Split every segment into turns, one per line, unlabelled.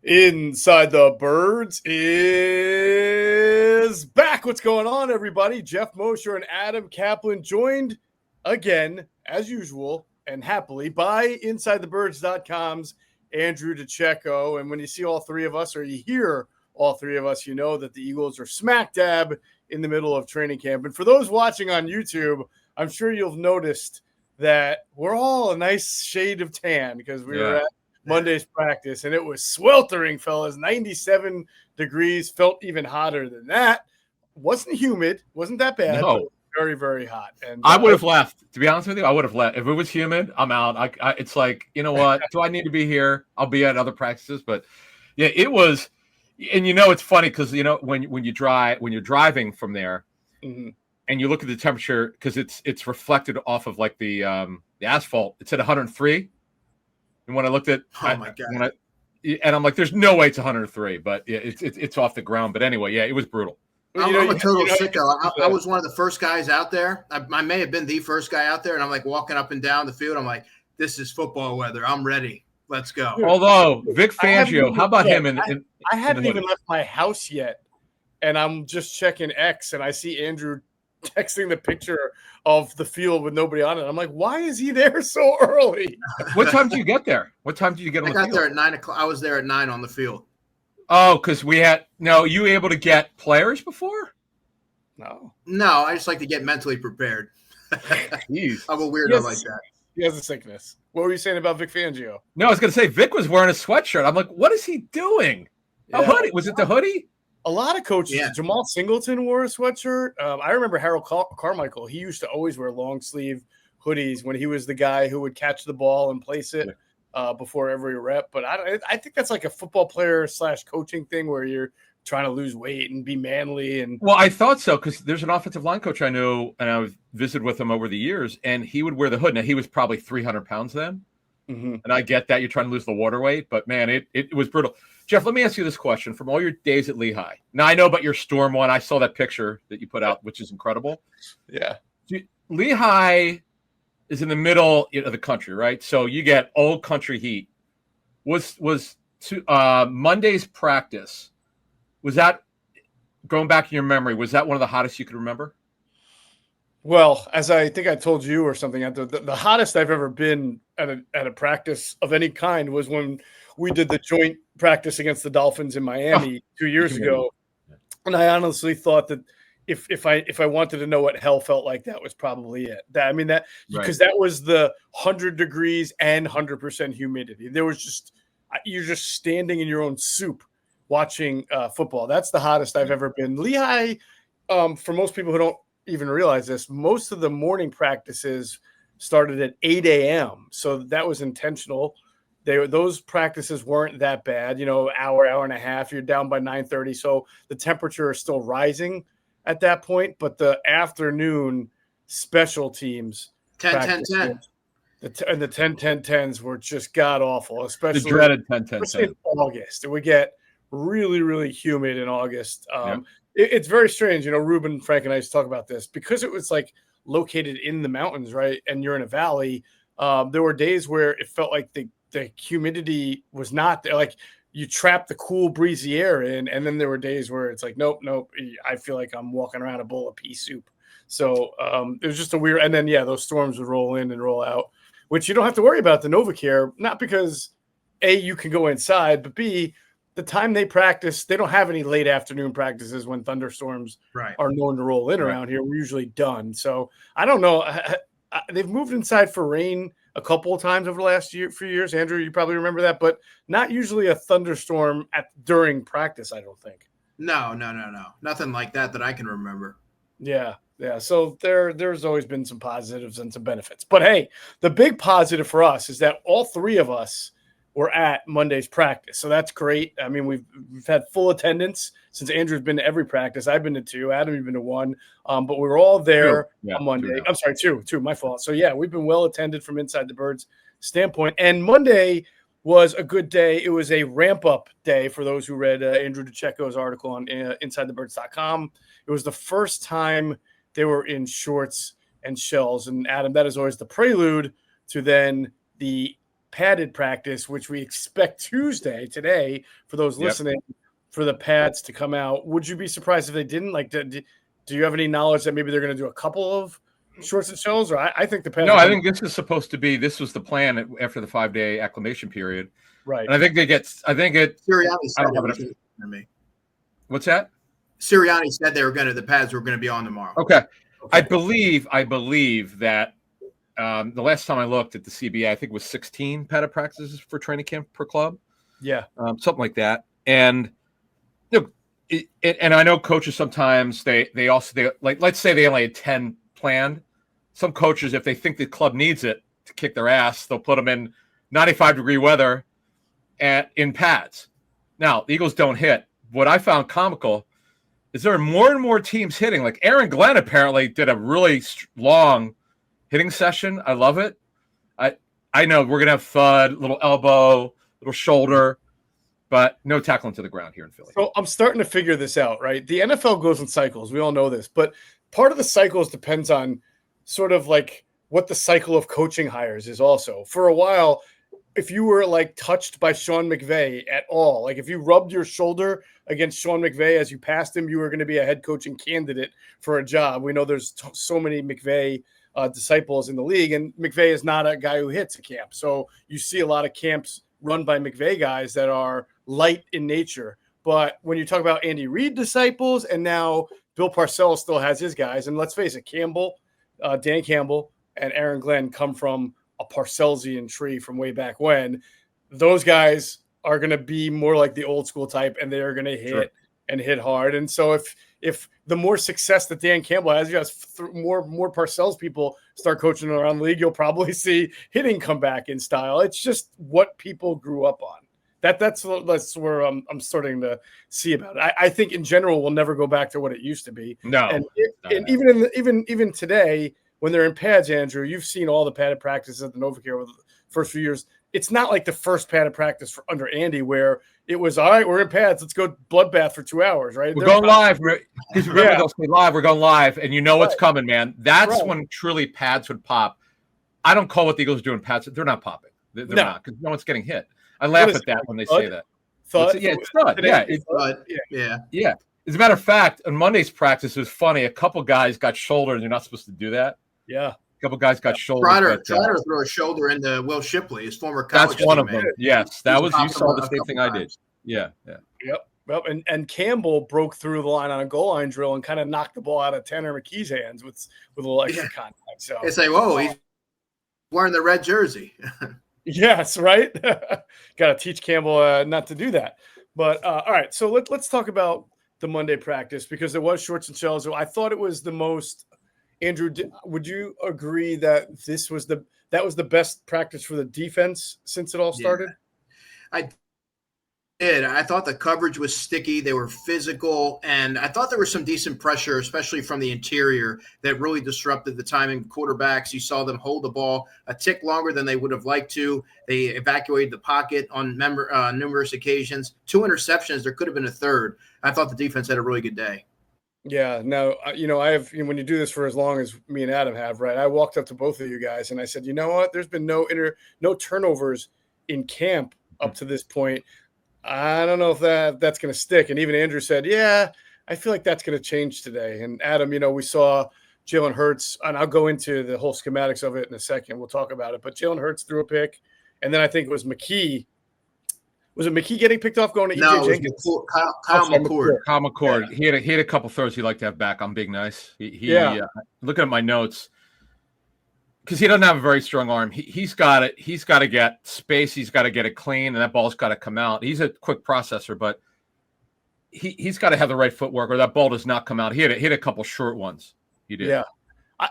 Inside the Birds is back. What's going on, everybody? Geoff, Mosher, and Adam Caplan joined again, as usual, and happily by InsideTheBirds.com's Andrew DiCecco. And when you see all three of us, or you hear all three of us, you know that the Eagles are smack dab in the middle of training camp. And for those watching on YouTube, I'm sure you've noticed that we're all a nice shade of tan because we were at Monday's practice, and it was sweltering, fellas. 97 degrees, felt even hotter than that. Wasn't humid, wasn't that bad.
No.
But very, very hot. And
I would have left. To be honest with you, I would have left. If it was humid, I'm out. It's like, you know what? Do I need to be here? I'll be at other practices. But yeah, it was. And it's funny because when you're driving from there, and you look at the temperature because it's reflected off of like the asphalt. It's at 103. And when I looked at,
my God,
and I'm like, there's no way it's 103, but yeah, it's off the ground. But anyway, yeah, it was brutal.
I'm a total sicko. I was one of the first guys out there. I may have been the first guy out there, and I'm like walking up and down the field. I'm like, this is football weather. I'm ready. Let's go.
Although Vic Fangio, how about him?
I haven't even left my house yet, and I'm just checking X, and I see Andrew texting the picture of the field with nobody on it. I'm like, why is he there so early?
What time did you get there? What time did you get on the field?
I got there at 9 o'clock. I was there at 9 on the field.
Oh, because you were able to get players before?
No, I just like to get mentally prepared.
Jeez.
I'm a weirdo like that.
He has a sickness. What were you saying about Vic Fangio?
No, I was going to say Vic was wearing a sweatshirt. I'm like, what is he doing? A hoodie? Was it the hoodie?
A lot of coaches. Yeah. Jamal Singleton wore a sweatshirt. I remember Harold Carmichael. He used to always wear long sleeve hoodies when he was the guy who would catch the ball and place it before every rep. But I think that's like a football player / coaching thing where you're trying to lose weight and be manly. And
well, I thought so because there's an offensive line coach I know, and I've visited with him over the years, and he would wear the hood. Now he was probably 300 pounds then, and I get that you're trying to lose the water weight, but man, it was brutal. Geoff, let me ask you this question. From all your days at Lehigh, now I know about your Storm one. I saw that picture that you put out, which is incredible.
Yeah.
Lehigh is in the middle of the country, right? So you get old country heat. Was Monday's practice, was that, going back in your memory, was that one of the hottest you could remember?
Well, as I think I told you or something, the hottest I've ever been at a practice of any kind was when we did the joint practice against the Dolphins in Miami 2 years ago. And I honestly thought that if I wanted to know what hell felt like, that was probably it. Because that was the 100 degrees and 100% humidity. There was you're just standing in your own soup watching football. That's the hottest I've ever been. Lehigh, for most people who don't even realize this, most of the morning practices started at 8 a.m. So that was intentional. Those practices weren't that bad, hour and a half. You're down by 9:30. So the temperature is still rising at that point. But the afternoon special teams
10-10-10.
And the 10-10-10s were just god awful, especially
the dreaded 10-10-10
in August. It would get really, really humid in August. It's very strange. Ruben, Frank, and I used to talk about this because it was like located in the mountains, right? And you're in a valley. There were days where it felt like the humidity was not there. Like you trapped the cool, breezy air in. And then there were days where it's like, nope. I feel like I'm walking around a bowl of pea soup. So it was just a weird, and then, those storms would roll in and roll out, which you don't have to worry about the NovaCare, not because A, you can go inside, but B, the time they practice, they don't have any late afternoon practices when thunderstorms are known to roll in around here. We're usually done. So I don't know. They've moved inside for rain a couple of times over the last few years. Andrew, you probably remember that, but not usually a thunderstorm during practice, I don't think.
No. Nothing like that I can remember.
Yeah. So there's always been some positives and some benefits. But hey, the big positive for us is that all three of us were at Monday's practice. So that's great. I mean, we've had full attendance since Andrew's been to every practice. I've been to 2. Adam, you've been to 1. But we were all there on Monday. 2. I'm sorry, 2, my fault. So yeah, we've been well attended from Inside the Birds standpoint. And Monday was a good day. It was a ramp-up day for those who read Andrew DiCecco's article on InsideTheBirds.com. It was the first time they were in shorts and shells. And Adam, that is always the prelude to then the padded practice, which we expect Tuesday today for those listening for the pads to come out. Would you be surprised if they didn't? Like, do you have any knowledge that maybe they're going to do a couple of shorts and shells? Or I think the pads.
No, I think this was the plan after the 5-day acclimation period.
Right.
And I think
Sirianni said
to me. What's that?
Sirianni said the pads were going to be on tomorrow.
Okay. I believe that the last time I looked at the CBA, I think it was 16 padded practices for training camp per club.
Yeah.
Something like that. And and I know coaches sometimes they like, let's say they only had 10 planned. Some coaches, if they think the club needs it to kick their ass, they'll put them in 95-degree weather in pads. Now, the Eagles don't hit. What I found comical is there are more and more teams hitting. Like Aaron Glenn apparently did a really long hitting session. I love it. I know we're going to have thud, little elbow, little shoulder, but no tackling to the ground here in Philly.
So I'm starting to figure this out, right? The NFL goes in cycles. We all know this, but part of the cycles depends on sort of like what the cycle of coaching hires is also. For a while, if you were like touched by Sean McVay at all, like if you rubbed your shoulder against Sean McVay as you passed him, you were going to be a head coaching candidate for a job. We know there's so many McVay disciples in the league, and McVay is not a guy who hits a camp. So you see a lot of camps run by McVay guys that are light in nature. But when you talk about Andy Reid disciples, and now Bill Parcells still has his guys, and let's face it, Dan Campbell and Aaron Glenn come from a Parcellsian tree from way back when. Those guys are going to be more like the old school type, and they are going to hit and hit hard. And so if the more success that Dan Campbell has, you guys more Parcells people start coaching around the league, you'll probably see hitting come back in style. It's just what people grew up on. That's where I'm starting to see about it. I think in general we'll never go back to what it used to be.
No,
and even today when they're in pads, Andrew, you've seen all the padded practices at the NovaCare with the first few years. It's not like the first padded practice under Andy where it was, all right, we're in pads, let's go bloodbath for 2 hours, right?
We're going live. Because remember, they'll say live, we're going live, and you know what's coming, man. That's when truly pads would pop. I don't call what the Eagles are doing pads. They're not popping. They're not, because no one's getting hit. I laugh at that when they say that.
Thud?
It's thud. Yeah. As a matter of fact, on Monday's practice, it was funny. A couple guys got shouldered, and you're not supposed to do that.
Yeah.
A couple guys got shouldered.
Try to throw a shoulder into Will Shipley, his former college
That's one
teammate.
of them. Yes. You saw the same thing I did. Yeah.
Yep. Well, and Campbell broke through the line on a goal line drill and kind of knocked the ball out of Tanner McKee's hands with a little extra contact. So
it's like, whoa, he's wearing the red jersey.
Yes, right. Got to teach Campbell not to do that. But all right, so let's talk about the Monday practice because there was shorts and shells. I thought it was the most. Andrew, would you agree that that was the best practice for the defense since it all started?
Yeah, I did. I thought the coverage was sticky. They were physical, and I thought there was some decent pressure, especially from the interior, that really disrupted the timing. Quarterbacks, you saw them hold the ball a tick longer than they would have liked to. They evacuated the pocket on numerous occasions. 2 interceptions. There could have been a third. I thought the defense had a really good day.
Yeah, no, I have, when you do this for as long as me and Adam have, right? I walked up to both of you guys and I said, you know what? There's been no turnovers in camp up to this point. I don't know if that's going to stick. And even Andrew said, yeah, I feel like that's going to change today. And Adam, we saw JalenHurts, and I'll go into the whole schematics of it in a second. We'll talk about it. But JalenHurts threw a pick, and then I think it was McKee. Was it McKee getting picked off going to EJ Jenkins?
Kyle McCord.
Kyle McCord. Yeah. He had a couple throws he'd like to have back on Big Nice. Looking at my notes, because he doesn't have a very strong arm. He's got to get space. He's got to get it clean, and that ball's got to come out. He's a quick processor, but he's got to have the right footwork, or that ball does not come out. He hit a couple short ones. He did.
Yeah.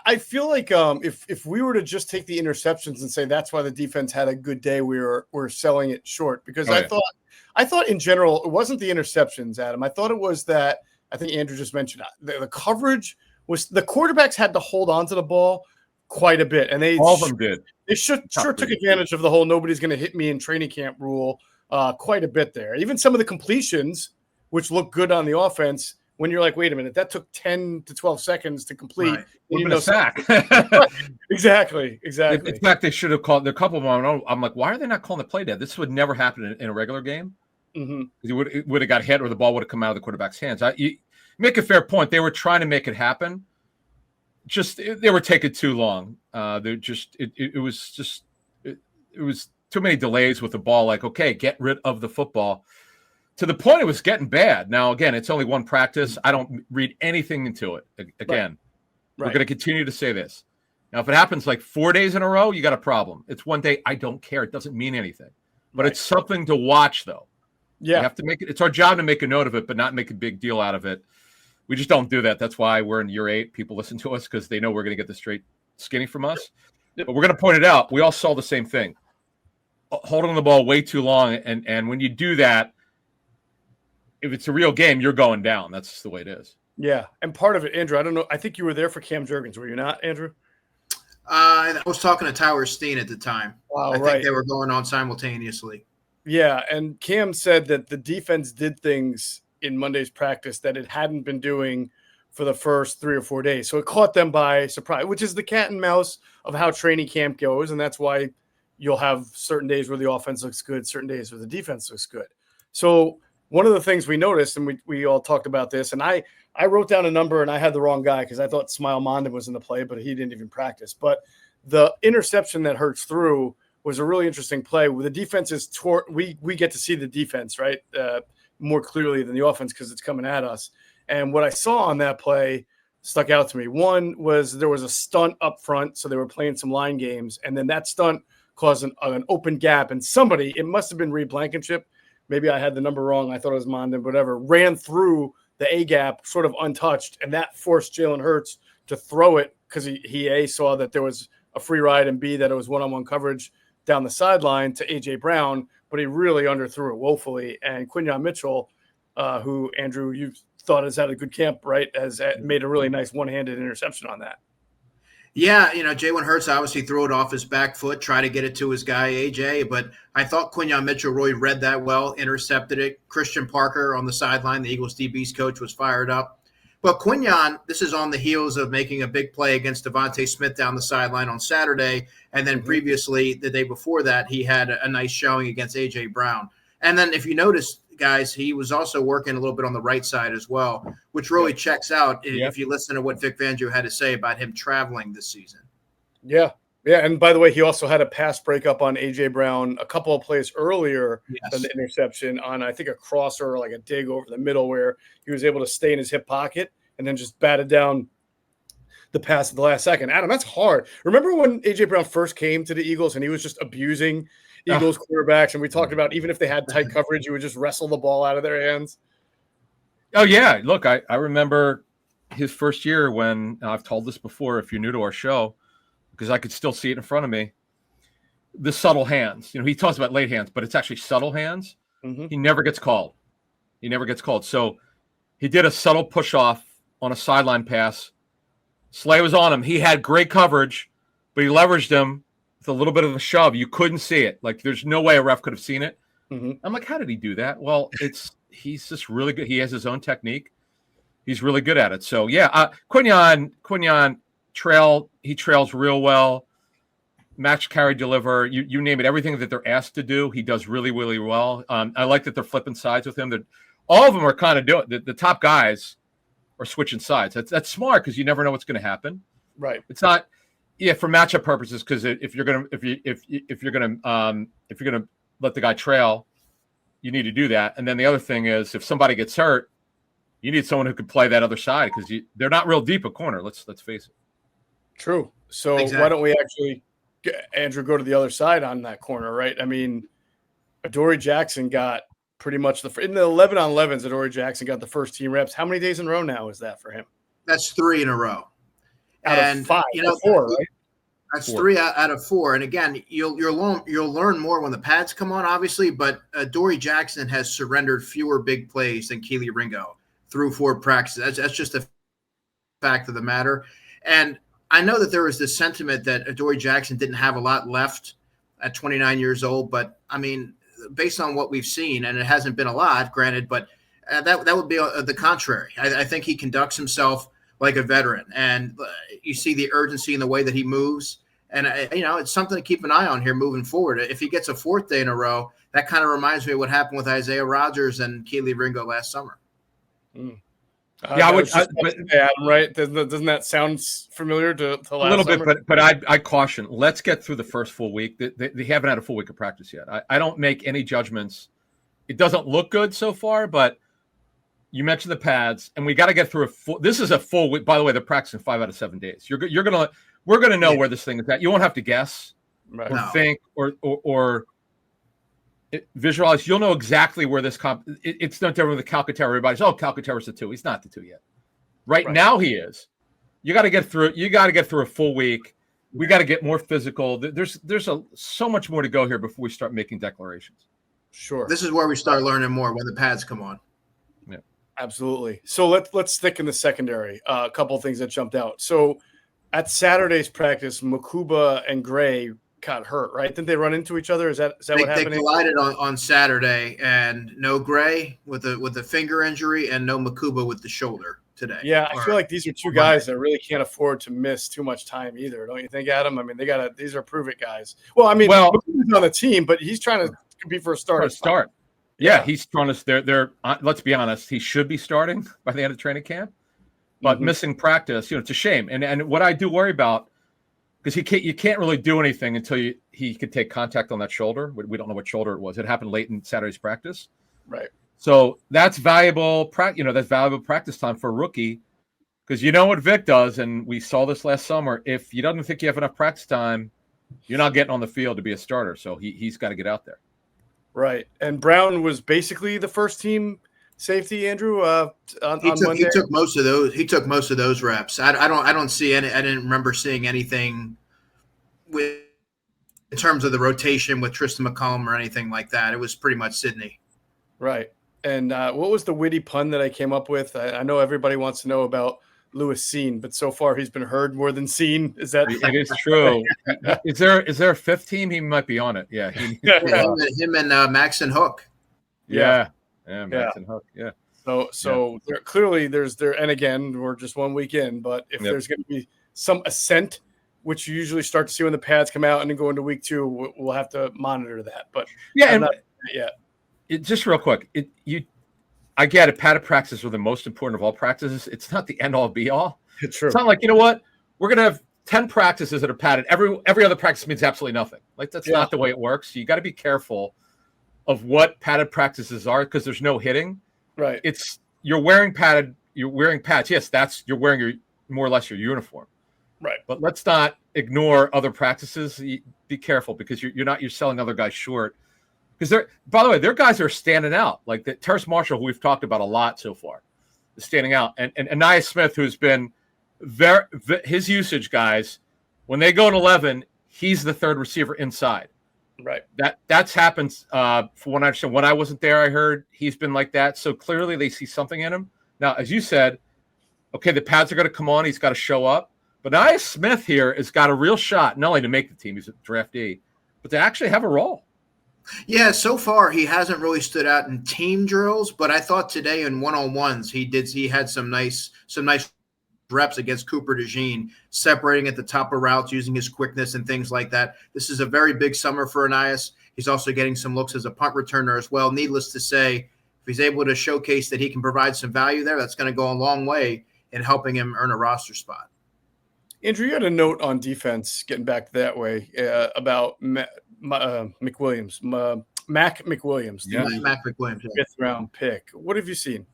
I feel like if we were to just take the interceptions and say that's why the defense had a good day, we're selling it short because I thought in general it wasn't the interceptions, Adam. I thought it was that I think Andrew just mentioned the coverage was the quarterbacks had to hold on to the ball quite a bit, and all of them did. They sure took advantage of the whole nobody's going to hit me in training camp rule quite a bit there. Even some of the completions, which looked good on the offense, when you're like, wait a minute, that took 10 to 12 seconds to complete.
Right.
Would have been a sack.
Exactly.
In fact, they should have called a couple of them. I'm like, why are they not calling the play dead? This would never happen in a regular game.
Mm-hmm.
It would have got hit or the ball would have come out of the quarterback's hands. You make a fair point. They were trying to make it happen. They were taking too long. It was too many delays with the ball. Like, okay, get rid of the football. To the point it was getting bad. Now, again, it's only one practice. I don't read anything into it. Again, We're going to continue to say this. Now, if it happens like 4 days in a row, you got a problem. It's one day. I don't care. It doesn't mean anything. But it's something to watch, though. Yeah. You have to make it. It's our job to make a note of it, but not make a big deal out of it. We just don't do that. That's why we're in year 8. People listen to us because they know we're going to get the straight skinny from us. But we're going to point it out. We all saw the same thing. Holding the ball way too long. And when you do that, if it's a real game, you're going down. That's just the way it is.
Yeah. And part of it, Andrew, I don't know. I think you were there for Cam Jurgens. Were you not, Andrew?
I was talking to Tyler Steen at the time.
Wow,
I think they were going on simultaneously.
Yeah. And Cam said that the defense did things in Monday's practice that it hadn't been doing for the first 3 or 4 days. So it caught them by surprise, which is the cat and mouse of how training camp goes. And that's why you'll have certain days where the offense looks good, certain days where the defense looks good. So one of the things we noticed, and we all talked about this, and I wrote down a number and I had the wrong guy because I thought Smile Mondin was in the play, but he didn't even practice. But the interception that Hurts threw was a really interesting play. The defense is we get to see the defense, right, more clearly than the offense because it's coming at us. And what I saw on that play stuck out to me. One was there was a stunt up front, so they were playing some line games, and then that stunt caused an open gap, and somebody, it must have been Reed Blankenship, maybe I had the number wrong, I thought it was Mondin, whatever, ran through the A gap sort of untouched, and that forced JalenHurts to throw it because he A, saw that there was a free ride, and B, that it was one-on-one coverage down the sideline to A.J. Brown, but he really underthrew it woefully. And Quinyon Mitchell, who, Andrew, you thought has had a good camp, right, has made a really nice one-handed interception on that.
Yeah, JalenHurts obviously threw it off his back foot, tried to get it to his guy, AJ, but I thought Quinyon Mitchell really read that well, intercepted it. Christian Parker on the sideline, the Eagles DB's coach, was fired up. But Quinyon, this is on the heels of making a big play against Devontae Smith down the sideline on Saturday, and then previously, the day before that, he had a nice showing against A.J. Brown. And then if you notice, guys, he was also working a little bit on the right side as well, which really checks out if you listen to what Vic Fangio had to say about him traveling this season.
Yeah. Yeah. And by the way, he also had a pass breakup on A.J. Brown a couple of plays earlier than the interception on, I think, a crosser, like a dig over the middle where he was able to stay in his hip pocket and then just batted down the pass at the last second. Adam, that's hard. Remember when A.J. Brown first came to the Eagles and he was just abusing Eagles quarterbacks, and we talked about even if they had tight coverage, you would just wrestle the ball out of their hands?
Oh, yeah. Look, I remember his first year when I've told this before, if you're new to our show, because I could still see it in front of me, the subtle hands. He talks about late hands, but it's actually subtle hands. Mm-hmm. He never gets called. So he did a subtle push-off on a sideline pass. Slay was on him. He had great coverage, but he leveraged him with a little bit of a shove. You couldn't see it. Like, there's no way a ref could have seen it. Mm-hmm. I'm like, how did he do that? Well, he's just really good. He has his own technique. He's really good at it. So, yeah, Quinyon trails real well. Match, carry, deliver. You name it. Everything that they're asked to do, he does really, really well. I like that they're flipping sides with him. All of them are kind of doing the top guys are switching sides. That's smart because you never know what's going to happen.
Right.
It's not, for matchup purposes, because if you're gonna let the guy trail, you need to do that. And then the other thing is, if somebody gets hurt, you need someone who can play that other side because they're not real deep a corner. Let's face it.
True. So Why don't we actually, Andrew, go to the other side on that corner, right? I mean, Adoree Jackson got pretty much in the 11-on-11s, Adoree Jackson got the first team reps. How many days in a row now is that for him?
That's 3 in a row.
Out of 5, 4, right?
That's 4. 3 out of 4. And again, you'll learn more when the pads come on, obviously. But Adoree Jackson has surrendered fewer big plays than Kelee Ringo through 4 practices. That's just a fact of the matter. And I know that there was this sentiment that Adoree Jackson didn't have a lot left at 29 years old. But I mean, based on what we've seen, and it hasn't been a lot, granted, but that would be the contrary. I think he conducts himself like a veteran, and you see the urgency in the way that he moves. And, it's something to keep an eye on here moving forward. If he gets a fourth day in a row, that kind of reminds me of what happened with Isaiah Rodgers and Keely Ringo last summer.
I would.
Adam, right? Doesn't that sound familiar to last
a little
summer?
bit, but I caution. Let's get through the first full week. They haven't had a full week of practice yet. I don't make any judgments. It doesn't look good so far, but you mentioned the pads, and we got to get through this is a full week. By the way, they're practicing 5 out of 7 days. We're gonna know where this thing is at. You won't have to guess or think or visualize. You'll know exactly where this it's no different with the Calcaterra. Everybody's Calcaterra's the 2. He's not the 2 yet. Right now he is. You got to get through. You got to get through a full week. We got to get more physical. There's so much more to go here before we start making declarations.
Sure.
This is where we start learning more when the pads come on.
Yeah, absolutely. So let's stick in the secondary. A couple of things that jumped out. So at Saturday's practice, Makuba and Gray got hurt, right? Didn't they run into each other? Is that what happened?
They collided on Saturday, and no Gray with a finger injury, and no Makuba with the shoulder today.
Yeah, I feel like these are two guys that really can't afford to miss too much time either, don't you think, Adam? I mean, these are prove it guys. Well, Makuba's on the team, but he's trying to compete for a start.
Yeah, he's trying to. They're let's be honest, he should be starting by the end of training camp, but missing practice, it's a shame. And what I do worry about, because you can't really do anything until he could take contact on that shoulder. We don't know what shoulder it was. It happened late in Saturday's practice.
Right.
So that's valuable that's valuable practice time for a rookie, because you know what Vic does, and we saw this last summer. If he doesn't think you have enough practice time, you're not getting on the field to be a starter. So he's got to get out there.
Right. And Brown was basically the first team safety, Andrew.
He took most of those. He took most of those reps. I don't see any. I didn't remember seeing anything in terms of the rotation with Tristan McCollum or anything like that. It was pretty much Sydney.
Right. And what was the witty pun that I came up with? I know everybody wants to know about Lewis Steen, but so far he's been heard more than seen. Is that?
It is true. Is there a fifth team? He might be on it. Yeah.
Him and Max and Hook.
Yeah. Yeah, Max and Hook. Yeah.
So there, clearly and again, we're just 1 week in, but if there's going to be some ascent, which you usually start to see when the pads come out and then go into week 2, we'll have to monitor that. But
just real quick, I get it. Padded practices are the most important of all practices. It's not the end all be all.
It's true.
It's not like, you know what, we're gonna have 10 practices that are padded. Every other practice means absolutely nothing. Like that's not the way it works. So you got to be careful of what padded practices are, because there's no hitting.
Right.
You're wearing pads. Yes, you're wearing your more or less your uniform.
Right.
But let's not ignore other practices. Be careful, because you're selling other guys short. Because by the way, their guys are standing out. Like the Terrace Marshall, who we've talked about a lot so far, is standing out. And Ainias Smith, who's been his usage guys, when they go in 11, he's the third receiver inside.
Right.
That's happened for what I understand. When I wasn't there, I heard he's been like that. So clearly they see something in him. Now, as you said, okay, the pads are going to come on. He's got to show up. But Ainias Smith here has got a real shot, not only to make the team, he's a draftee, but to actually have a role.
Yeah, so far he hasn't really stood out in team drills, but I thought today in one-on-ones he had some nice reps against Cooper DeJean, separating at the top of routes, using his quickness and things like that. This is a very big summer for Ainias. He's also getting some looks as a punt returner as well. Needless to say, if he's able to showcase that he can provide some value there, that's going to go a long way in helping him earn a roster spot.
Andrew, you had a note on defense, getting back that way, about McWilliams, Mac McWilliams.
Yeah, Mac McWilliams.
5th round pick. What have you seen?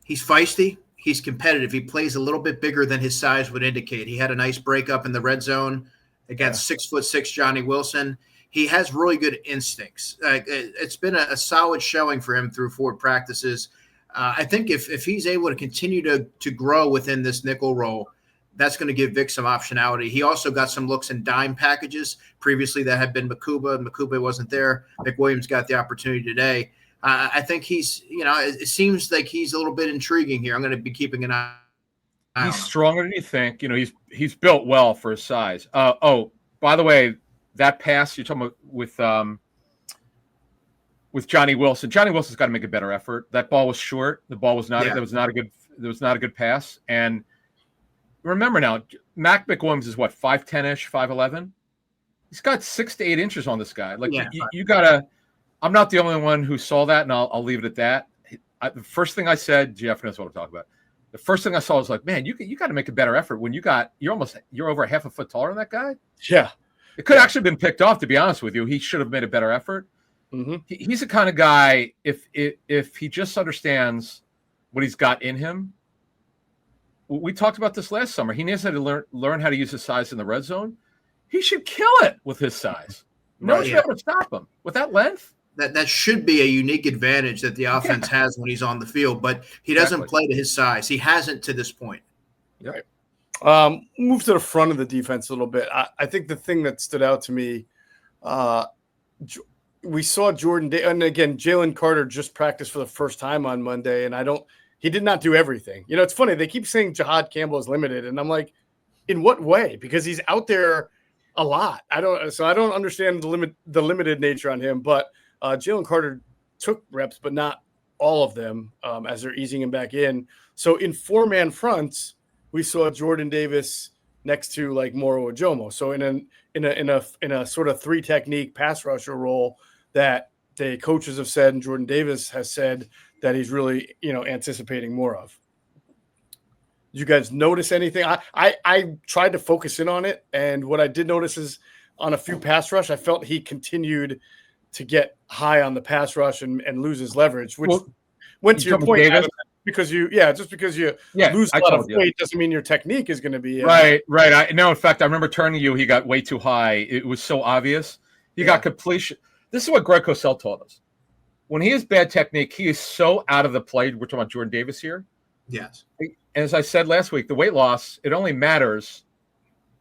He's feisty. He's competitive. He plays a little bit bigger than his size would indicate. He had a nice breakup in the red zone against 6'6" Johnny Wilson. He has really good instincts. It's been a solid showing for him through 4 practices. I think if he's able to continue to grow within this nickel role, that's going to give Vic some optionality. He also got some looks in dime packages. Previously, that had been Makuba. Makuba wasn't there. McWilliams got the opportunity today. I think it seems like he's a little bit intriguing here. I'm going to be keeping an eye on him.
He's stronger than you think. He's built well for his size. By the way, that pass you're talking about with with Johnny Wilson. Johnny Wilson's got to make a better effort. That ball was short. The ball was not. That was not a good pass. And remember now, Mac McWilliams is what, 5'10-ish, 5'11"? He's got 6 to 8 inches on this guy. Like you gotta. I'm not the only one who saw that, and I'll leave it at that. The first thing I said, Geoff knows what I'm talking about. The first thing I saw was like, man, you got to make a better effort when you're over half a foot taller than that guy.
Yeah,
it could actually have been picked off. To be honest with you, he should have made a better effort. Mm-hmm. He's the kind of guy, if he just understands what he's got in him. We talked about this last summer. He needs to learn how to use his size in the red zone. He should kill it with his size. No one's able to stop him with that length.
That should be a unique advantage that the offense has when he's on the field, but he doesn't play to his size. He hasn't to this point.
Right. Move to the front of the defense a little bit. I think the thing that stood out to me, we saw Jordan and again, JalenCarter just practiced for the first time on Monday, and he did not do everything. You know, it's funny. They keep saying Jahad Campbell is limited, and I'm like, in what way? Because he's out there a lot. I don't understand the limited nature on him, but JalenCarter took reps, but not all of them as they're easing him back in. So in 4-man fronts, we saw Jordan Davis next to like Moro Ojomo. So in a sort of 3 technique pass rusher role that the coaches have said, and Jordan Davis has said that he's really, anticipating more of. Did you guys notice anything? I tried to focus in on it, and what I did notice is on a few pass rush, I felt he continued to get high on the pass rush and lose his leverage, which went to your point, Adam, because you lose a lot of weight doesn't mean your technique is going to be
right. I know. In fact, I remember turning you. He got way too high. It was so obvious. He got completion. This is what Greg Cosell taught us. When he has bad technique, he is so out of the play. We're talking about Jordan Davis here.
Yes.
As I said last week, the weight loss, it only matters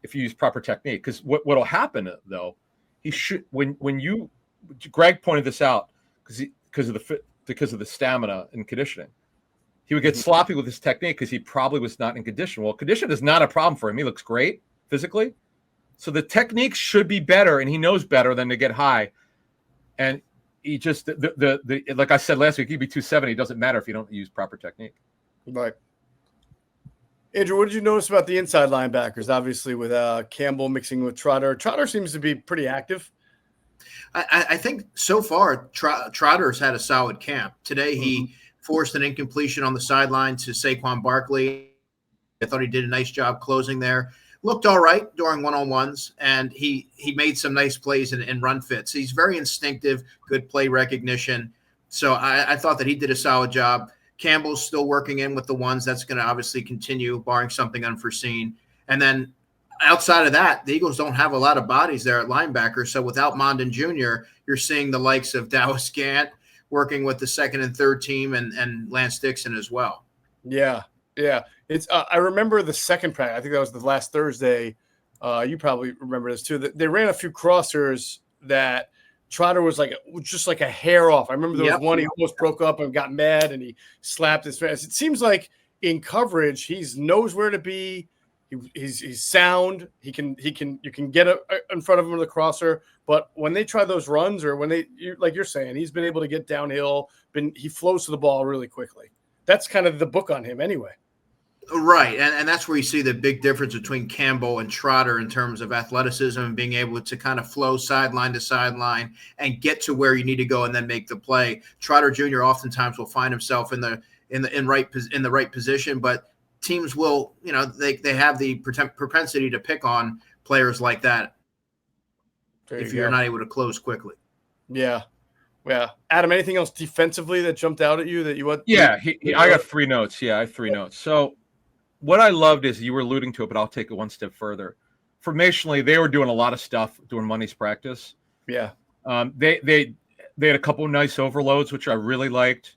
if you use proper technique. Because what'll happen though, Greg pointed this out because of the stamina and conditioning. He would get sloppy with his technique because he probably was not in condition. Well, condition is not a problem for him. He looks great physically. So the technique should be better, and he knows better than to get high. And he just like I said last week, he'd be 270. It doesn't matter if you don't use proper technique.
Right. Andrew, what did you notice about the inside linebackers? Obviously, with Campbell mixing with Trotter. Trotter seems to be pretty active.
I think so far Trotter's had a solid camp. Today he forced an incompletion on the sideline to Saquon Barkley. I thought he did a nice job closing there. Looked all right during one-on-ones, and he made some nice plays in run fits. He's very instinctive, good play recognition. So I thought that he did a solid job. Campbell's still working in with the ones. That's going to obviously continue, barring something unforeseen. And then outside of that, the Eagles don't have a lot of bodies there at linebacker. So without Mondon Jr., you're seeing the likes of Dallas Gant working with the second and third team and Lance Dixon as well.
Yeah. It's I remember the second practice. I think that was the last Thursday. You probably remember this too. They ran a few crossers that Trotter was just like a hair off. I remember there was one he almost broke up and got mad and he slapped his face. It seems like in coverage, he knows where to be. He's sound. You can get in front of him with a crosser. But when they try those runs or like you're saying, he's been able to get downhill. He flows to the ball really quickly. That's kind of the book on him anyway.
Right, and that's where you see the big difference between Campbell and Trotter in terms of athleticism and being able to kind of flow sideline to sideline and get to where you need to go and then make the play. Trotter Jr. oftentimes will find himself in the right position, but teams will, they have the propensity to pick on players like that if you're not able to close quickly.
Yeah. Adam, anything else defensively that jumped out at you that you want?
Yeah, I got 3 notes. Yeah, I have 3 notes. So what I loved is you were alluding to it, but I'll take it one step further. Formationally, they were doing a lot of stuff during Monday's practice.
Yeah.
They had a couple of nice overloads, which I really liked,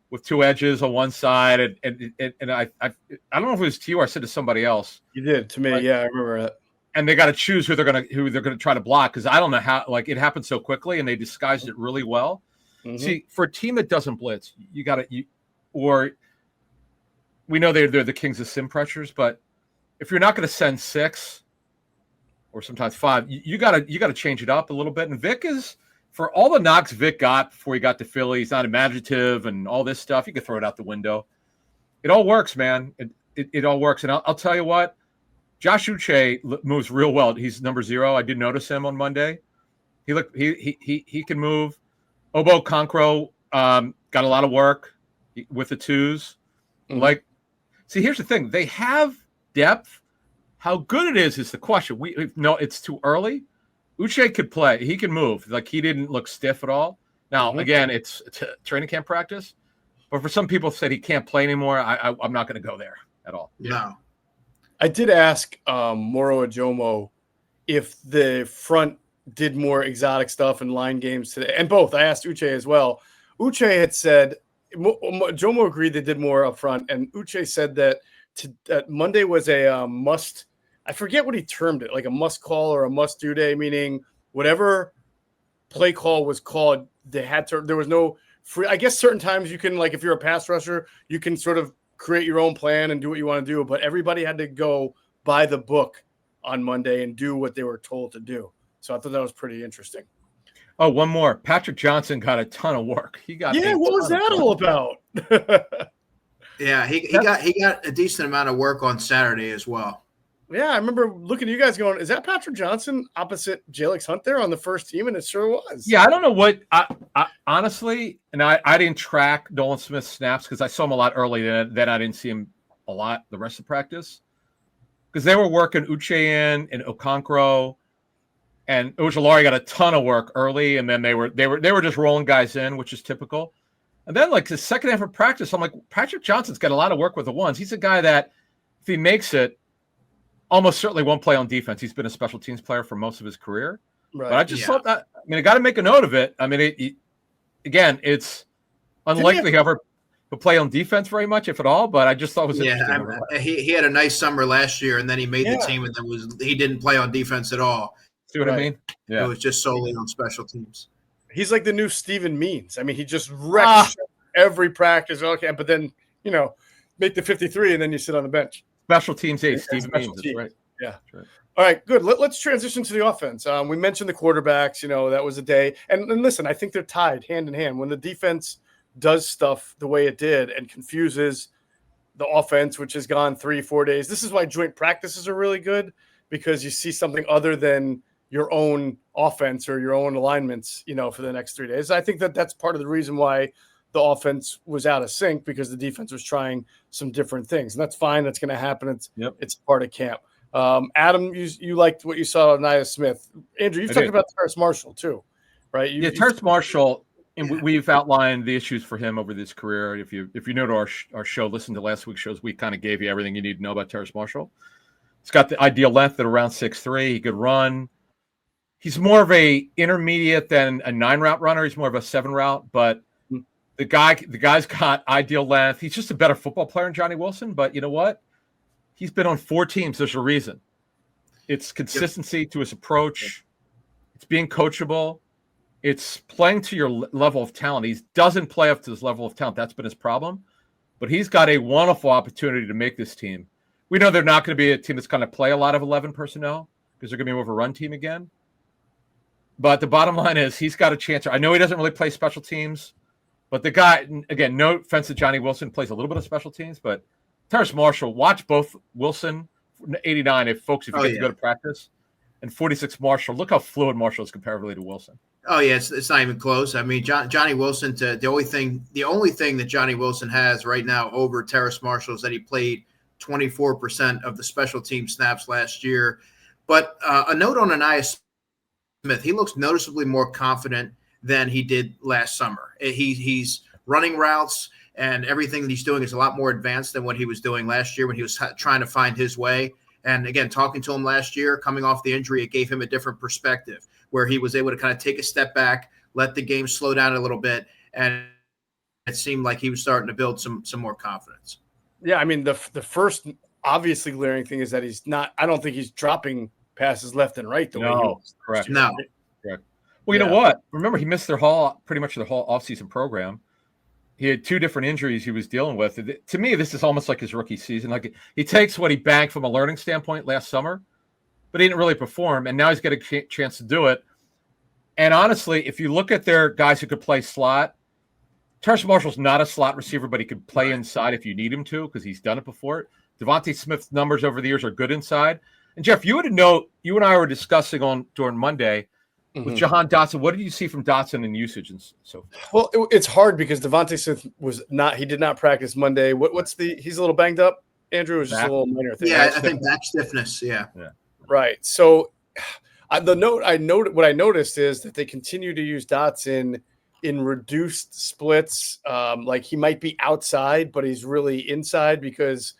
with 2 edges on one side. And I don't know if it was to you or I said to somebody else.
You did to me. Yeah, I remember that.
And they got to choose who they're gonna try to block, because I don't know how. Like, it happened so quickly, and they disguised it really well. Mm-hmm. See, for a team that doesn't blitz, we know they're the kings of sim pressures, but if you're not going to send 6 or sometimes 5, you got to change it up a little bit. And Vic is for all the knocks Vic got before he got to Philly, he's not imaginative and all this stuff. You could throw it out the window. It all works, man. It all works. And I'll tell you what, Josh Uche moves real well. He's number 0. I did notice him on Monday. He can move. Obo Concro got a lot of work with the 2s. Like, see, here's the thing. They have depth. How good it is the question. No, it's too early. Uche could play. He can move. Like, he didn't look stiff at all. Now, again, it's a training camp practice. But for some people said he can't play anymore, I'm not going to go there at all.
No.
I did ask Moro Ajomo if the front did more exotic stuff and line games today. And both. I asked Uche as well. Uche had said, Jomo agreed they did more up front. And Uche said that Monday was a must. I forget what he termed it, like a must call or a must do day, meaning whatever play call was called, there was no free. I guess certain times you can, like, if you're a pass rusher, you can sort of create your own plan and do what you want to do. But everybody had to go by the book on Monday and do what they were told to do. So I thought that was pretty interesting.
Oh, one more. Patrick Johnson got a ton of work. What
was that all about?
Yeah, he got a decent amount of work on Saturday as well.
Yeah, I remember looking at you guys going, is that Patrick Johnson opposite Jalix Hunt there on the first team? And it sure was.
Yeah, I don't know what I honestly, and I didn't track NolanSmith's snaps because I saw him a lot earlier. Then I didn't see him a lot the rest of practice because they were working Uche in and Okonkwo, and Ojulari got a ton of work early, and then they were just rolling guys in, which is typical. And then, like, the second half of practice, I'm like, Patrick Johnson's got a lot of work with the ones. He's a guy that, if he makes it, almost certainly won't play on defense. He's been a special teams player for most of his career. Right. But I just thought that, I mean, I got to make a note of it. I mean, again, it's unlikely he'll play on defense very much, if at all, but I just thought it was interesting.
He had a nice summer last year, and then he made the team, and he didn't play on defense at all.
See what I mean? Yeah.
It was just solely on special teams.
He's like the new Steven Means. I mean, he just wrecks every practice. Okay, but then, make the 53, and then you sit on the bench.
Special teams, Steven Means. That's right.
Yeah. That's right. All right, good. Let's transition to the offense. We mentioned the quarterbacks. That was a day. And listen, I think they're tied hand in hand. When the defense does stuff the way it did and confuses the offense, which has gone 3-4 days. This is why joint practices are really good, because you see something other than your own offense or your own alignments, for the next 3 days. I think that's part of the reason why the offense was out of sync, because the defense was trying some different things. And that's fine. That's going to happen. It's part of camp. Adam, you liked what you saw of Ainias Smith. Andrew, you've talked about Terrace Marshall too, right?
Terrace Marshall, and we've outlined the issues for him over this career. If you know to our show, listen to last week's shows, we kind of gave you everything you need to know about Terrace Marshall. He's got the ideal length at around 6'3". He could run. He's more of a intermediate than a 9-route runner. He's more of a 7-route, but the guy's got ideal length. He's just a better football player than Johnny Wilson, but you know what? He's been on 4 teams. There's a reason. It's consistency to his approach. It's being coachable. It's playing to your level of talent. He doesn't play up to his level of talent. That's been his problem. But he's got a wonderful opportunity to make this team. We know they're not going to be a team that's going to play a lot of 11 personnel because they're going to be more of a run team again. But the bottom line is he's got a chance. I know he doesn't really play special teams, but the guy, again, no offense to Johnny Wilson, plays a little bit of special teams, but Terrace Marshall, watch both Wilson, 89, if you get to go to practice, and 46 Marshall. Look how fluid Marshall is comparatively to Wilson.
Oh, yeah, it's not even close. I mean, Johnny Wilson, the only thing that Johnny Wilson has right now over Terrace Marshall is that he played 24% of the special team snaps last year. But a note on Ainias Smith, he looks noticeably more confident than he did last summer. He's running routes, and everything that he's doing is a lot more advanced than what he was doing last year when he was trying to find his way. And again, talking to him last year, coming off the injury, it gave him a different perspective where he was able to kind of take a step back, let the game slow down a little bit, and it seemed like he was starting to build some more confidence.
Yeah, I mean, the first obviously glaring thing is that he's not – I don't think he's dropping passes left and right the way he was.
Correct.
No.
Correct. Well, you know what? Remember, he missed pretty much their whole offseason program. He had 2 different injuries he was dealing with. To me, this is almost like his rookie season. Like, he takes what he banked from a learning standpoint last summer, but he didn't really perform, and now he's got a chance to do it. And honestly, if you look at their guys who could play slot, Terrace Marshall's not a slot receiver, but he could play inside if you need him to because he's done it before. Devontae Smith's numbers over the years are good inside. And Geoff, you and I were discussing during Monday with Jahan Dotson. What did you see from Dotson in usage and so?
Well, it's hard because Devontae Smith he did not practice Monday. He's a little banged up. Andrew was just a little minor thing.
Yeah, I think back stiffness. Yeah.
Right. So what I noticed is that they continue to use Dotson in reduced splits. Like he might be outside, but he's really inside because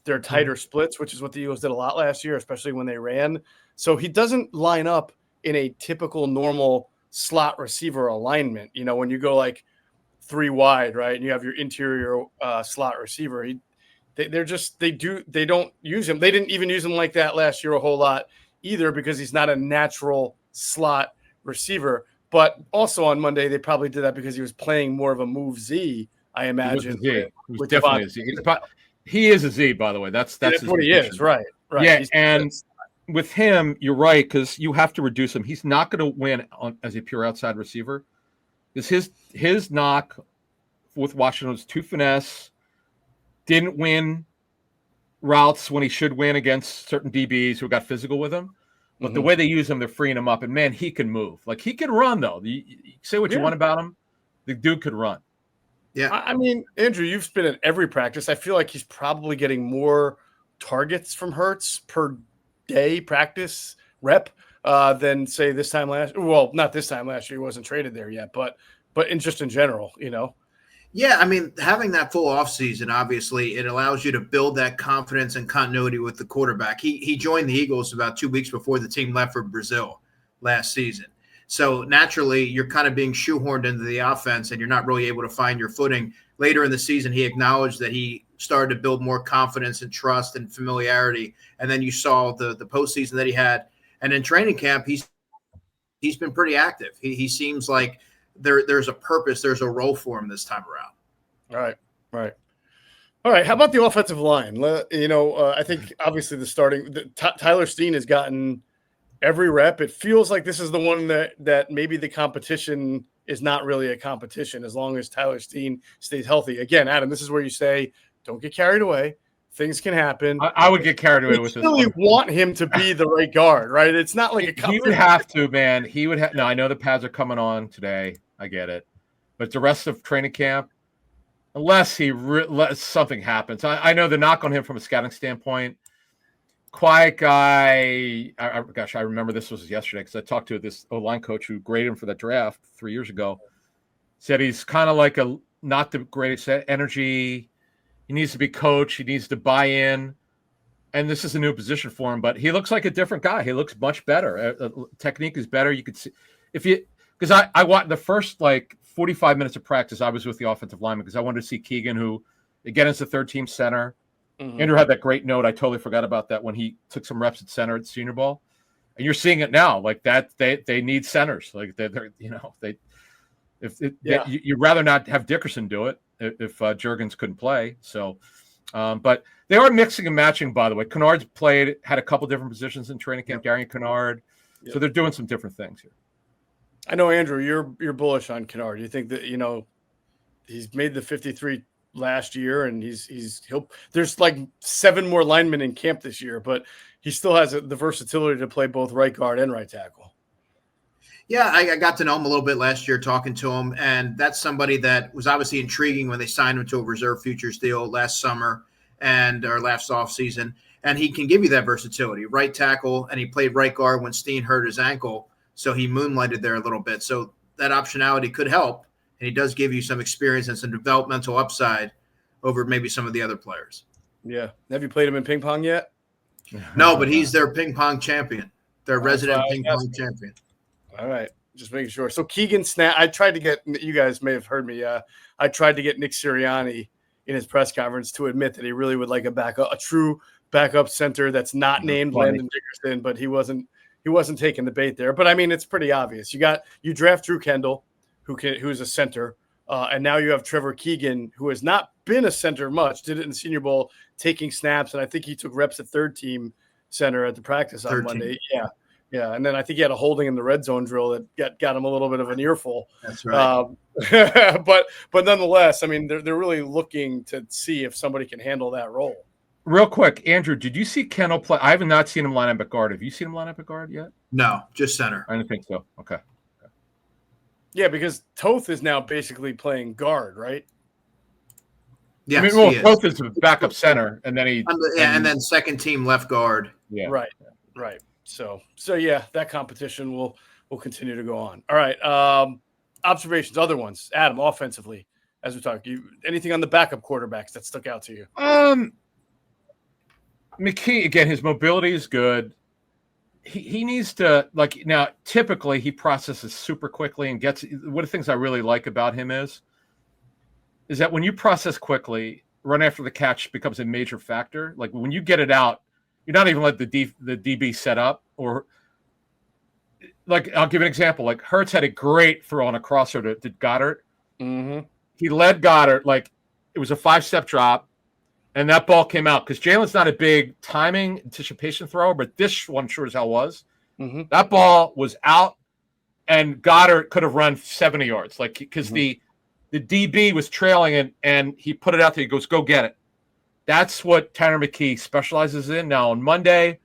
they're tighter splits, which is what the Eagles did a lot last year, especially when they ran. So he doesn't line up in a typical normal slot receiver alignment. You know, when you go like 3 wide, right, and you have your interior slot receiver, they don't use him. They didn't even use him like that last year a whole lot either because he's not a natural slot receiver. But also on Monday, they probably did that because he was playing more of a move Z, I imagine.
He was definitely a Z. He is a Z, by the way. That's
what he is, right.
Yeah, and with him, you're right, because you have to reduce him. He's not going to win as a pure outside receiver. Because his knock with Washington was too finesse, didn't win routes when he should win against certain DBs who got physical with him. But the way they use him, they're freeing him up. And, man, he can move. Like, he can run, though. You say what you want about him. The dude could run.
Yeah. I mean, Andrew, you've been at every practice. I feel like he's probably getting more targets from Hurts per day practice rep than, say, this time last – well, not this time last year. He wasn't traded there yet. But in general, you know.
Yeah, I mean, having that full offseason, obviously, it allows you to build that confidence and continuity with the quarterback. He joined the Eagles about 2 weeks before the team left for Brazil last season. So naturally, you're kind of being shoehorned into the offense and you're not really able to find your footing. Later in the season, he acknowledged that he started to build more confidence and trust and familiarity. And then you saw the postseason that he had. And in training camp, he's been pretty active. He seems like there's a purpose, there's a role for him this time around.
Right. All right. How about the offensive line? I think obviously Tyler Steen has gotten every rep. It feels like this is the one that maybe the competition is not really a competition as long as Tyler Steen stays healthy. Again, Adam, this is where you say, don't get carried away. Things can happen.
I would get carried away with this.
You really want him to be the right guard, right? It's not like a competition.
He would have to, man. He would have. No, I know the pads are coming on today. I get it. But the rest of training camp, unless something happens. I know the knock on him from a scouting standpoint, quiet guy. I remember this was yesterday because I talked to this O-line coach who graded him for that draft 3 years ago. Said he's kind of like not the greatest energy. He needs to be coached. He needs to buy in. And this is a new position for him, but he looks like a different guy. He looks much better. Technique is better. You could see because I watched the first 45 minutes of practice. I was with the offensive lineman because I wanted to see Keegan, who again is the third team center. Andrew had that great note. I totally forgot about that when he took some reps at center at Senior Bowl, and you're seeing it now. Like that, they need centers. Like you'd rather not have Dickerson do it if Juergens couldn't play. So, but they are mixing and matching. By the way, Kennard's had a couple different positions in training camp. Darian Kennard, so they're doing some different things here.
I know, Andrew, you're bullish on Kennard. You think that he's made the 53 last year, and there's 7 more linemen in camp this year, but he still has the versatility to play both right guard and right tackle.
Yeah, I got to know him a little bit last year talking to him, and that's somebody that was obviously intriguing when they signed him to a reserve futures deal last summer or last offseason, and he can give you that versatility, right tackle, and he played right guard when Steen hurt his ankle, so he moonlighted there a little bit. So that optionality could help, and he does give you some experience and some developmental upside over maybe some of the other players.
Yeah. Have you played him in ping pong yet?
No, but he's their ping pong champion, their resident ping pong champion.
All right. Just making sure. So Keegan I tried to get – you guys may have heard me. I tried to get NickSirianni in his press conference to admit that he really would like a true backup center that's not named Landon Dickerson, but he wasn't taking the bait there. But, I mean, it's pretty obvious. You draft Drew Kendall, who's a center, and now you have Trevor Keegan, who has not been a center much, did it in the Senior Bowl, taking snaps, and I think he took reps at third team center at the practice on Monday. Yeah. Yeah, and then I think he had a holding in the red zone drill that got him a little bit of an earful.
That's right.
But nonetheless, I mean, they're really looking to see if somebody can handle that role.
Real quick, Andrew, did you see Kendall play? I have not seen him line up at guard. Have you seen him line up at guard yet?
No, just center.
I don't think so. Okay.
Yeah, because Toth is now basically playing guard, right?
Yes,
I mean, Toth is a backup center, and then
and then second team left guard.
Yeah.
Right. So yeah, that competition will continue to go on. All right. Observations, other ones. Adam, offensively, as we talk, anything on the backup quarterbacks that stuck out to you?
McKee, again, his mobility is good. He needs to, now, typically he processes super quickly and gets – one of the things I really like about him is that when you process quickly, run after the catch becomes a major factor. Like when you get it out, you're not even let the DB set up, or like I'll give an example. Like Hurts had a great throw on a crossover to Goddard.
Mm-hmm.
He led Goddard like it was a 5-step drop, and that ball came out because Jalen's not a big timing anticipation thrower, but this one sure as hell was.
Mm-hmm.
That ball was out, and Goddard could have run 70 yards, like because the DB was trailing it, and he put it out there. He goes, "Go get it." That's what Tanner McKee specializes in. Now on Monday,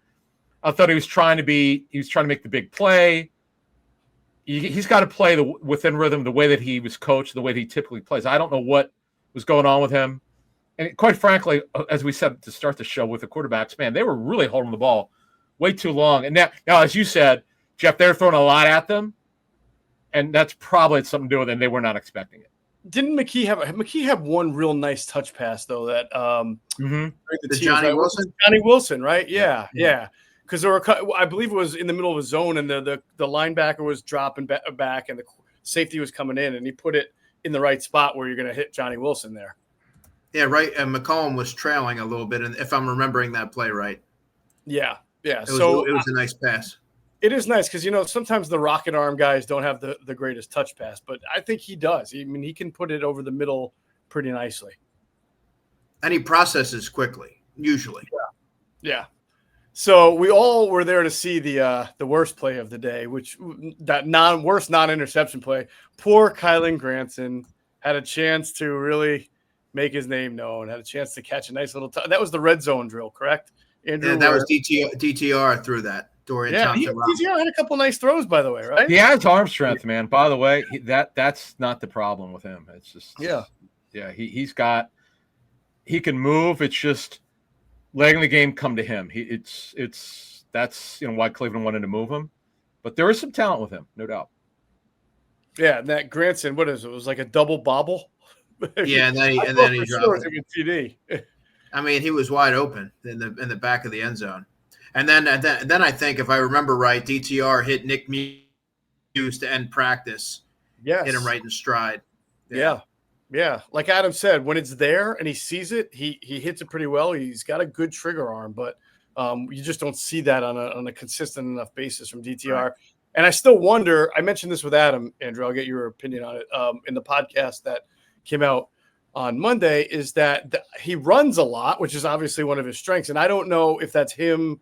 I thought he was trying to make the big play. He's got to play within rhythm, the way that he was coached, the way that he typically plays. I don't know what was going on with him. And quite frankly, as we said to start the show with the quarterbacks, man, they were really holding the ball way too long. And now, as you said, Geoff, they're throwing a lot at them, and that's probably something to do with it, and they were not expecting it.
Didn't McKee have one real nice touch pass though? That
the Johnny Wilson?
Johnny Wilson, right? Yeah. Because I believe it was in the middle of a zone, and the linebacker was dropping back, and the safety was coming in, and he put it in the right spot where you're going to hit Johnny Wilson there.
Yeah, right. And McCollum was trailing a little bit, and if I'm remembering that play right.
Yeah.
It was a nice pass.
It is nice because, sometimes the rocket arm guys don't have the greatest touch pass, but I think he does. I mean, he can put it over the middle pretty nicely.
And he processes quickly, usually.
Yeah. So we all were there to see the worst play of the day, which that worst non-interception play. Poor Kylan Granson had a chance to really make his name known, had a chance to catch a nice little that was the red zone drill, correct, Andrew?
Yeah, that was DTR through that.
DTR had a couple nice throws, by the way, right?
He has arm strength, man. By the way, that's not the problem with him. It's just he can move. It's just letting the game come to him. That's why Cleveland wanted to move him, but there is some talent with him, no doubt.
Yeah, and that Granson, what is it? It was like a double bobble.
Yeah, and then he dropped
it. TD.
I mean, he was wide open in the back of the end zone. And then I think, if I remember right, DTR hit Nick Muse to end practice.
Yes.
Hit him right in stride.
Yeah. Like Adam said, when it's there and he sees it, he hits it pretty well. He's got a good trigger arm, but you just don't see that on a consistent enough basis from DTR. Right. And I still wonder, I mentioned this with Adam, Andrew, I'll get your opinion on it, in the podcast that came out on Monday, is that he runs a lot, which is obviously one of his strengths. And I don't know if that's him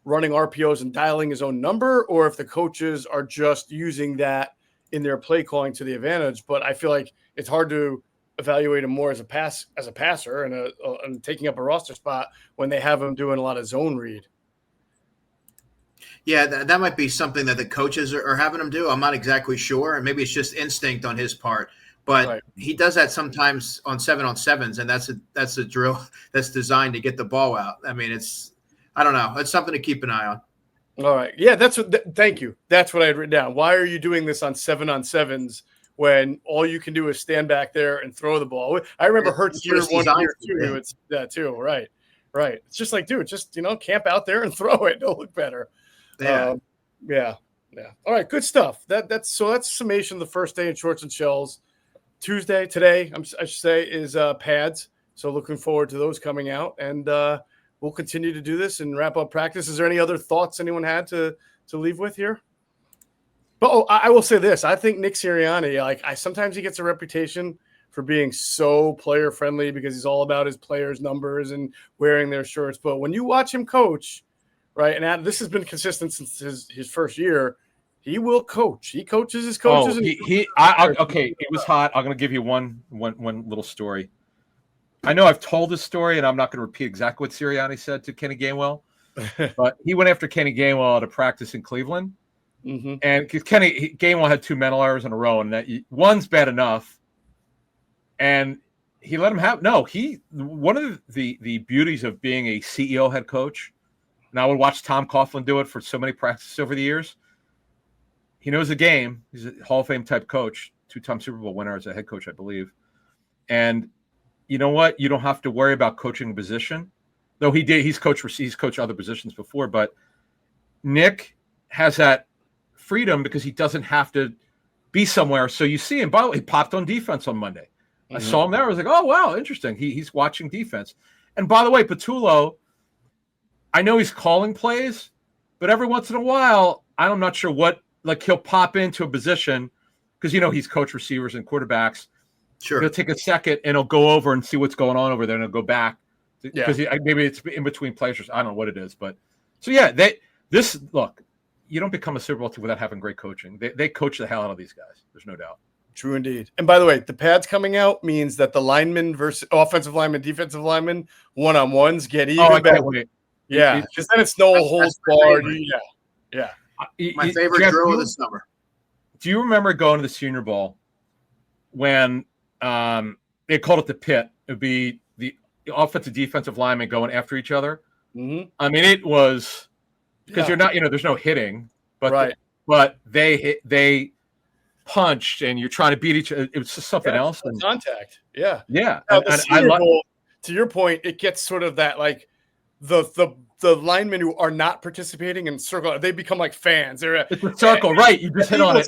running RPOs and dialing his own number, or if the coaches are just using that in their play calling to the advantage. But I feel like it's hard to evaluate him more as a passer and taking up a roster spot when they have him doing a lot of zone read.
Yeah, that might be something that the coaches are having him do. I'm not exactly sure. And maybe it's just instinct on his part. But right. He does that sometimes on 7-on-7s, and that's a drill that's designed to get the ball out. I mean, I don't know. It's something to keep an eye on.
All right. Yeah, thank you. That's what I had written down. Why are you doing this on 7-on-7s when all you can do is stand back there and throw the ball? I remember Hurts year 1, year 2. It's that too. Right. It's just like, dude, just, camp out there and throw it. It'll look better.
Yeah.
Yeah. All right. Good stuff. That's summation of the first day in shorts and shells. Tuesday today, I should say, is pads. So looking forward to those coming out, and we'll continue to do this and wrap up practice. Is there any other thoughts anyone had to leave with here? But I will say this: I think NickSirianni, sometimes he gets a reputation for being so player friendly because he's all about his players' numbers and wearing their shirts. But when you watch him coach, right? And this has been consistent since his first year. He will coach. He coaches his coaches.
Okay. It was hot. I'm going to give you one little story. I know I've told this story, and I'm not going to repeat exactly what Sirianni said to Kenny Gainwell, but he went after Kenny Gainwell to practice in Cleveland, and because Gainwell had 2 mental errors in a row, and that one's bad enough, and he let him have. No, one of the beauties of being a CEO head coach, and I would watch Tom Coughlin do it for so many practices over the years. He knows the game. He's a Hall of Fame type coach, 2-time Super Bowl winner as a head coach, I believe. And you know what? You don't have to worry about coaching a position, though he's coached other positions before. But Nick has that freedom because he doesn't have to be somewhere. So you see him. By the way, he popped on defense on Monday. I saw him there. I was like, oh wow, interesting. He's watching defense. And by the way, Patullo, I know he's calling plays, but every once in a while, I'm not sure what. Like he'll pop into a position because he's coached receivers and quarterbacks.
Sure,
he'll take a second and he'll go over and see what's going on over there, and he'll go back because maybe it's in between plays. I don't know what it is, but so yeah, look. You don't become a Super Bowl team without having great coaching. They coach the hell out of these guys. There's no doubt.
True indeed. And by the way, the pads coming out means that the linemen versus offensive linemen, defensive linemen, one-on-ones get even better. Yeah, because then it's no holds barred. Yeah.
My favorite
Geoff,
drill of the summer.
Do you remember going to the Senior Bowl when they called it the pit? It would be the offensive, defensive linemen going after each other. I mean, it was because you're not, there's no hitting, but but they punched and you're trying to beat each other. It was just something else. And
contact. Yeah.
Yeah.
Now, the Senior Bowl, to your point, it gets sort of that like the linemen who are not participating in circle, they become like fans.
It's a circle, right? You just hit on it.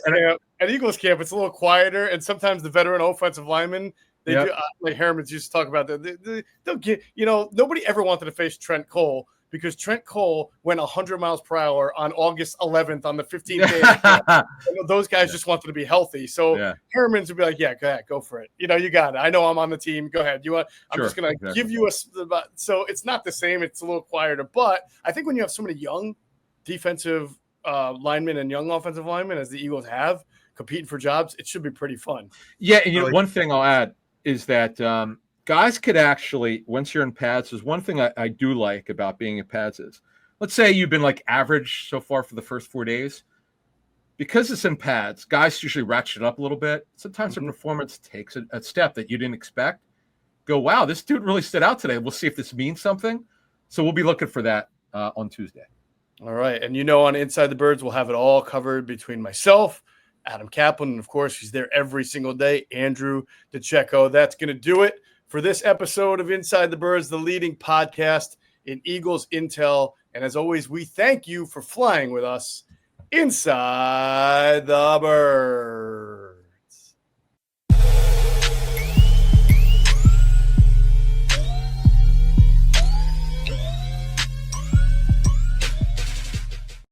At Eagles camp, it's a little quieter, and sometimes the veteran offensive linemen, they do like Herman's used to talk about that. They'll get, nobody ever wanted to face Trent Cole because Trent Cole went 100 miles per hour on August 11th on the 15th day. Those guys just wanted to be healthy. So Herman's would be like, yeah, go ahead, go for it. You got it. I know I'm on the team. Go ahead. I'm just going to give you so it's not the same. It's a little quieter. But I think when you have so many young defensive linemen and young offensive linemen as the Eagles have competing for jobs, it should be pretty fun.
Yeah. And one thing I'll add is that guys could actually, once you're in pads, there's one thing I do like about being in pads is, let's say you've been like average so far for the first 4 days. Because it's in pads, guys usually ratchet it up a little bit. Sometimes their performance takes a step that you didn't expect. Go, wow, this dude really stood out today. We'll see if this means something. So we'll be looking for that on Tuesday.
All right. And on Inside the Birds, we'll have it all covered between myself, Adam Caplan, and of course, he's there every single day, Andrew DiCecco. That's going to do it for this episode of Inside the Birds, the leading podcast in Eagles Intel. And as always, we thank you for flying with us inside the Birds.